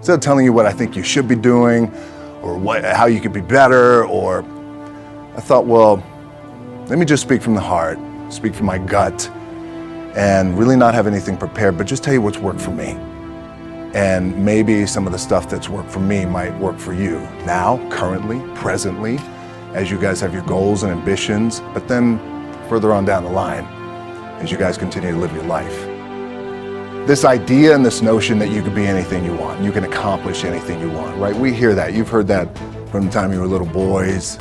Instead of telling you what I think you should be doing or how you could be better, or I thought, well, let me just speak from the heart, speak from my gut, and really not have anything prepared, but just tell you what's worked for me. And maybe some of the stuff that's worked for me might work for you now, currently, presently, as you guys have your goals and ambitions, but then further on down the line, as you guys continue to live your life. This idea and this notion that you can be anything you want, you can accomplish anything you want, right? We hear that. You've heard that from the time you were little boys.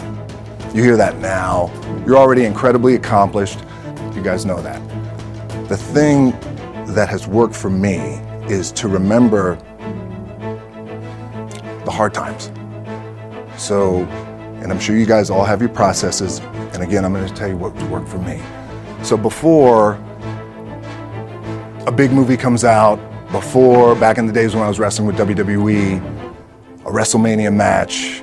You hear that now. You're already incredibly accomplished. You guys know that. The thing that has worked for me is to remember the hard times. So, and I'm sure you guys all have your processes. And again, I'm going to tell you what's worked for me. So before a big movie comes out, before, back in the days when I was wrestling with WWE, a WrestleMania match,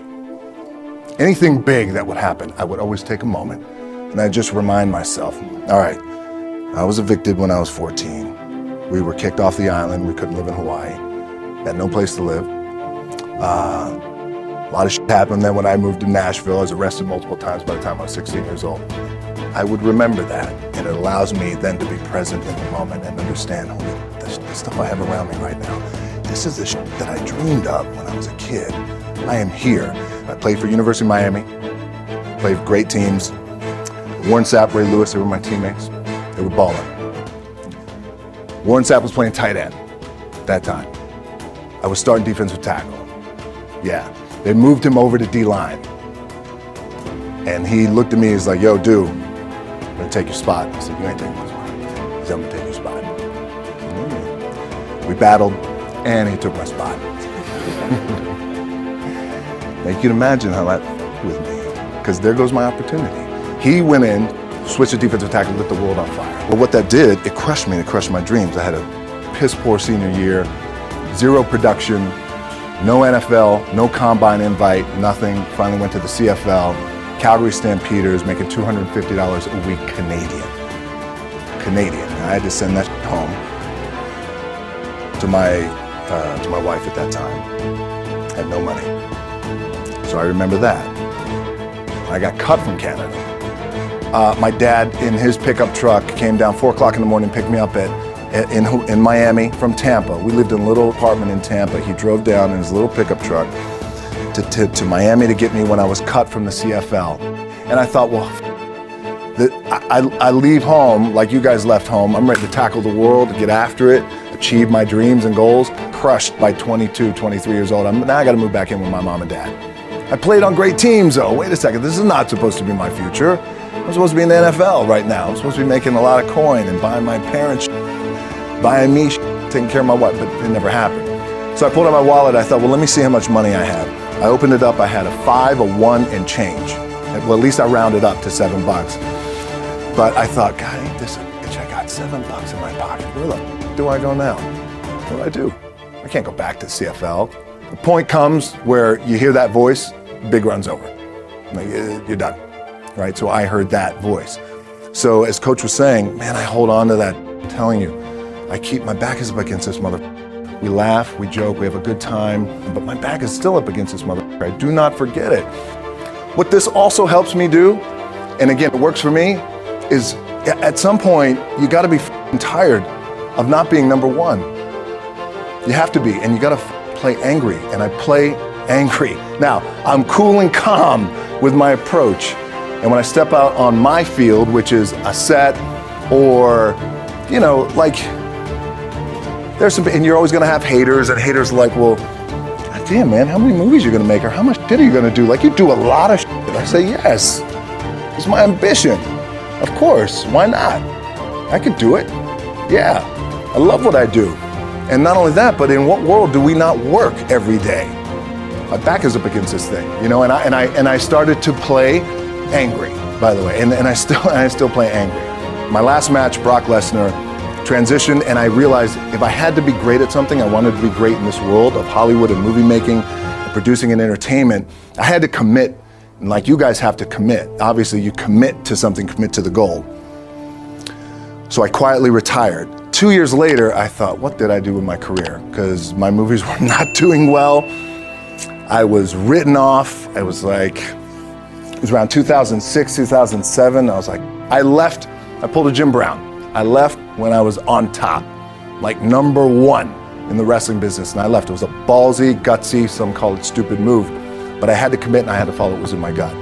anything big that would happen, I would always take a moment and I'd just remind myself, all right, I was evicted when I was 14. We were kicked off the island. We couldn't live in Hawaii. Had no place to live. A lot of shit happened then when I moved to Nashville. I was arrested multiple times by the time I was 16 years old. I would remember that, and it allows me then to be present in the moment and understand, holy, the stuff I have around me right now, this is the shit that I dreamed of when I was a kid. I am here. I played for University of Miami, played for great teams. Warren Sapp, Ray Lewis, they were my teammates. They were balling. Warren Sapp was playing tight end at that time. I was starting defensive tackle. Yeah, they moved him over to D-line. And he looked at me, he's like, yo, dude, I'm gonna take your spot. I said, you ain't taking my spot. He said, I'm gonna take your spot. We battled, and he took my spot. Now you can imagine how that with me, because there goes my opportunity. He went in, switched to defensive tackle, lit the world on fire. Well, what that did, it crushed me and it crushed my dreams. I had a piss poor senior year, zero production, no NFL, no combine invite, nothing. Finally went to the CFL, Calgary Stampeders, making $250 a week Canadian. I had to send that home to my wife at that time. Had no money. So I remember that. I got cut from Canada. My dad, in his pickup truck, came down 4 o'clock in the morning, picked me up in Miami from Tampa. We lived in a little apartment in Tampa. He drove down in his little pickup truck to Miami to get me when I was cut from the CFL. And I thought, well, I leave home like you guys left home. I'm ready to tackle the world, get after it, achieve my dreams and goals. Crushed by 22, 23 years old. Now I got to move back in with my mom and dad. I played on great teams, though. Wait a second, this is not supposed to be my future. I'm supposed to be in the NFL right now. I'm supposed to be making a lot of coin and buying my parents, buying me, taking care of my wife, but it never happened. So I pulled out my wallet. I thought, well, let me see how much money I have. I opened it up. I had a 5, a 1, and change. Well, at least I rounded up to $7. But I thought, God, ain't this a bitch? I got $7 in my pocket. Where the f do I go now? What do I do? I can't go back to the CFL. The point comes where you hear that voice, big run's over. Like, you're done, right? So I heard that voice. So as Coach was saying, man, I hold on to that. I'm telling you, my back is up against this mother. We laugh, we joke, we have a good time, but my back is still up against this mother. I do not forget it. What this also helps me do, and again, it works for me, is at some point, you gotta be tired of not being number one. You have to be, and you gotta play angry, and I play angry. Now, I'm cool and calm with my approach, and when I step out on my field, which is a set, or, you know, like, there's some, and you're always gonna have haters, and haters are like, well, God damn, man, how many movies are you gonna make, or how much shit are you gonna do? Like, you do a lot of shit. I say, yes, it's my ambition. Of course, why not? I could do it. Yeah, I love what I do. And not only that, but in what world do we not work every day? My back is up against this thing, you know, and I started to play angry, by the way, and I still play angry. My last match, Brock Lesnar, transitioned, and I realized if I had to be great at something, I wanted to be great in this world of Hollywood and movie making, and producing and entertainment, I had to commit, and like you guys have to commit. Obviously, you commit to something, commit to the goal. So I quietly retired 2 years later, I thought, what did I do with my career? Because my movies were not doing well. I was written off. It was around 2006, 2007. I was like, I left, I pulled a Jim Brown. I left when I was on top, like number one in the wrestling business, and I left. It was a ballsy, gutsy, some call it stupid move, but I had to commit and I had to follow what was in my gut.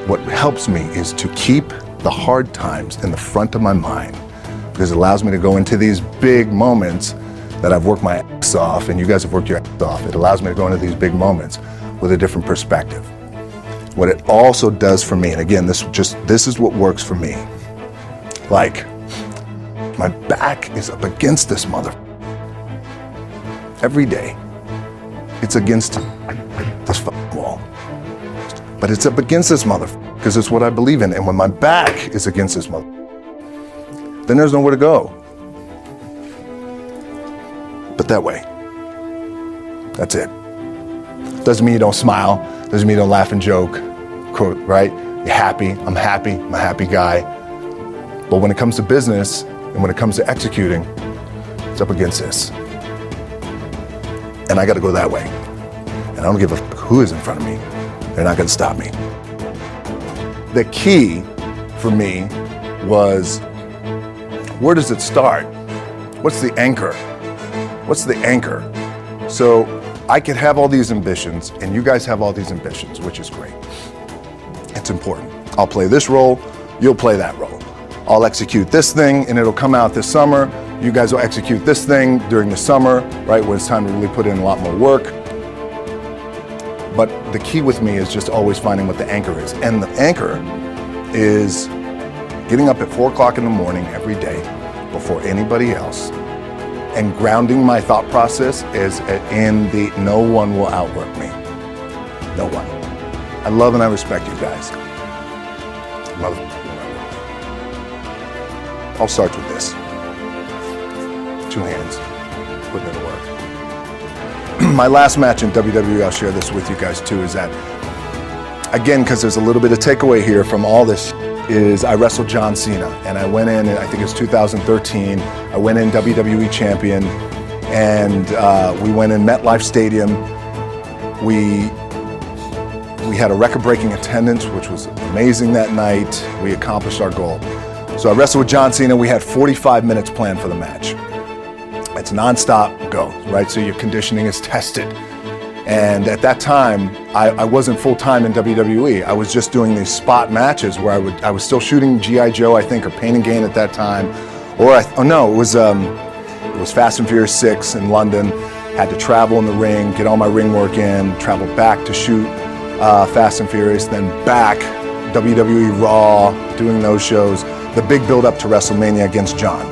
What helps me is to keep the hard times in the front of my mind, because it allows me to go into these big moments that I've worked my ass off, and you guys have worked your ass off. It allows me to go into these big moments with a different perspective. What it also does for me, and again, this is what works for me. Like, my back is up against this mother. Every day, it's against this fucking wall. But it's up against this mother, because it's what I believe in. And when my back is against this mother, then there's nowhere to go. But that way. That's it. Doesn't mean you don't smile. Doesn't mean you don't laugh and joke. Right? You're happy. I'm happy. I'm a happy guy. But when it comes to business and when it comes to executing, it's up against this. And I got to go that way. And I don't give a fuck who is in front of me. They're not going to stop me. The key for me was, where does it start? What's the anchor? What's the anchor? So I could have all these ambitions, and you guys have all these ambitions, which is great. It's important. I'll play this role, you'll play that role. I'll execute this thing, and it'll come out this summer. You guys will execute this thing during the summer, right, when it's time to really put in a lot more work. But the key with me is just always finding what the anchor is. And the anchor is getting up at 4 o'clock in the morning every day before anybody else, and grounding my thought process is in the no one will outwork me. No one. I love and I respect you guys. I'll start with this. 2 hands, putting in the work. My last match in WWE, I'll share this with you guys too, is that, again, because there's a little bit of takeaway here from all this, is I wrestled John Cena, and I went in, I think it was 2013, I went in WWE champion, and we went in MetLife Stadium. We had a record-breaking attendance, which was amazing that night. We accomplished our goal. So I wrestled with John Cena. We had 45 minutes planned for the match. It's nonstop go, right? So your conditioning is tested. And at that time, I wasn't full-time in WWE. I was just doing these spot matches where I was still shooting G.I. Joe, I think, or Pain and Gain at that time. It was Fast and Furious 6 in London. Had to travel in the ring, get all my ring work in, travel back to shoot Fast and Furious, then back, WWE Raw, doing those shows, the big build-up to WrestleMania against John.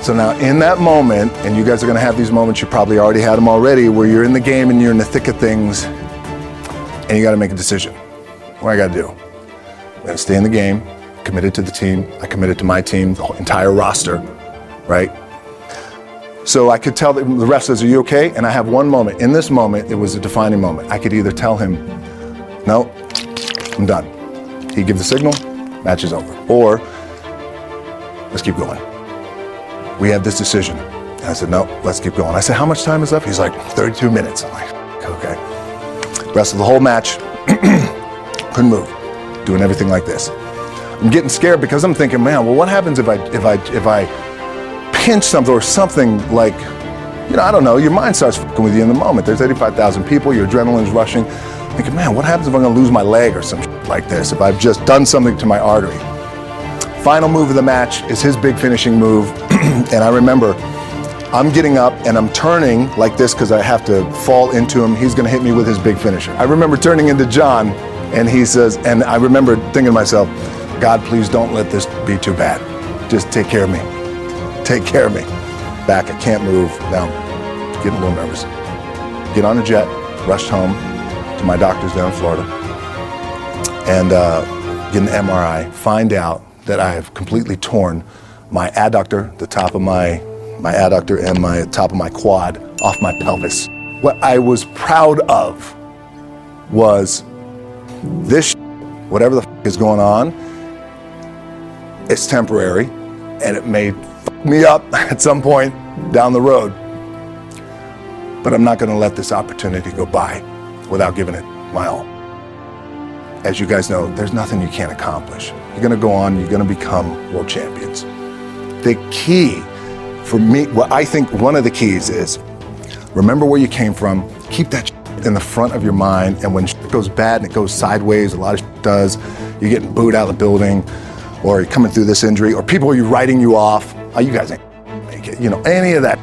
So now in that moment, and you guys are gonna have these moments, you probably already had them already, where you're in the game and you're in the thick of things, and you gotta make a decision. What I gotta do? I'm gonna stay in the game, committed to the team, I committed to my team, the whole entire roster, right? So I could tell the ref says, are you okay? And I have one moment. In this moment, it was a defining moment. I could either tell him, no, I'm done. He'd give the signal, match is over. Or, let's keep going. We have this decision. And I said, no, let's keep going. I said, how much time is left? He's like, 32 minutes. I'm like, okay. Wrestled the whole match, couldn't move, doing everything like this. I'm getting scared because I'm thinking, man, well, what happens if I pinch something or something, like, I don't know, your mind starts fucking with you in the moment. There's 85,000 people, your adrenaline's rushing. Thinking, man, what happens if I'm gonna lose my leg or some shit like this, if I've just done something to my artery? Final move of the match is his big finishing move. And I remember I'm getting up and I'm turning like this because I have to fall into him. He's gonna hit me with his big finisher. I remember turning into John, and he says, and I remember thinking to myself, God, please don't let this be too bad. Just take care of me. Take care of me. Back, I can't move. Now, getting a little nervous. Get on a jet, rushed home to my doctor's down in Florida, and get an MRI, find out that I have completely torn my adductor, the top of my adductor and my top of my quad off my pelvis. What I was proud of was this, whatever the is going on, it's temporary, and it may me up at some point down the road. But I'm not going to let this opportunity go by without giving it my all. As you guys know, there's nothing you can't accomplish. You're going to go on, you're going to become world champions. The key for me, what I think one of the keys is, remember where you came from, keep that in the front of your mind, and when shit goes bad and it goes sideways, a lot of shit does, you're getting booed out of the building, or you're coming through this injury, or people are writing you off, oh, you guys ain't make it, any of that,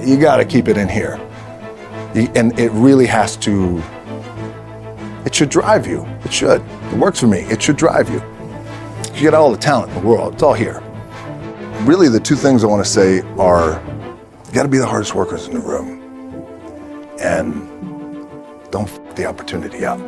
you gotta keep it in here. And it really has to, it should drive you, it should. It works for me, it should drive you. You get all the talent in the world, it's all here. Really, the two things I wanna say are, you gotta be the hardest workers in the room, and don't f the opportunity up.